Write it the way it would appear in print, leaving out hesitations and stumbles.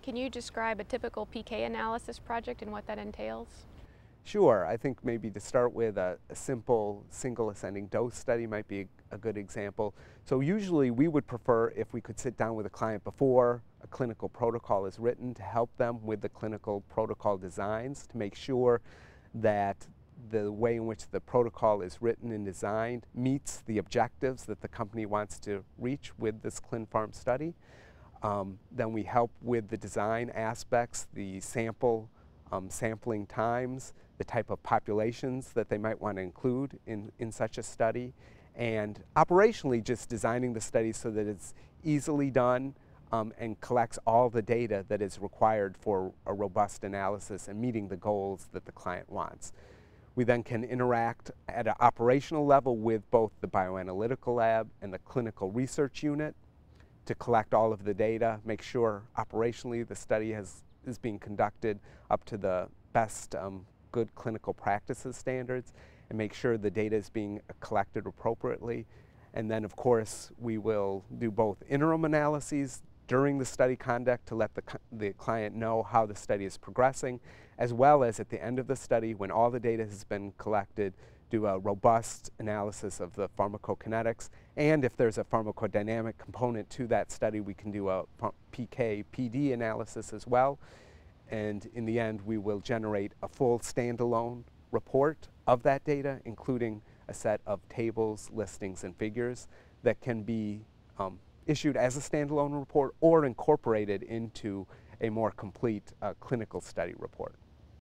Can you describe a typical PK analysis project and what that entails? Sure. I think maybe to start with a simple single ascending dose study might be a good example. So usually we would prefer if we could sit down with a client before a clinical protocol is written to help them with the clinical protocol designs to make sure that the way in which the protocol is written and designed meets the objectives that the company wants to reach with this ClinPharm study. Then we help with the design aspects, the sampling times, the type of populations that they might want to include in such a study, and operationally just designing the study so that it's easily done and collects all the data that is required for a robust analysis and meeting the goals that the client wants. We then can interact at an operational level with both the bioanalytical lab and the clinical research unit to collect all of the data, make sure operationally the study is being conducted up to the best good clinical practices standards, and make sure the data is being collected appropriately. And then of course we will do both interim analyses during the study conduct to let the client know how the study is progressing, as well as at the end of the study when all the data has been collected, do a robust analysis of the pharmacokinetics, and if there's a pharmacodynamic component to that study, we can do a PK/PD analysis as well. And in the end, we will generate a full standalone report of that data, including a set of tables, listings, and figures that can be issued as a standalone report or incorporated into a more complete clinical study report.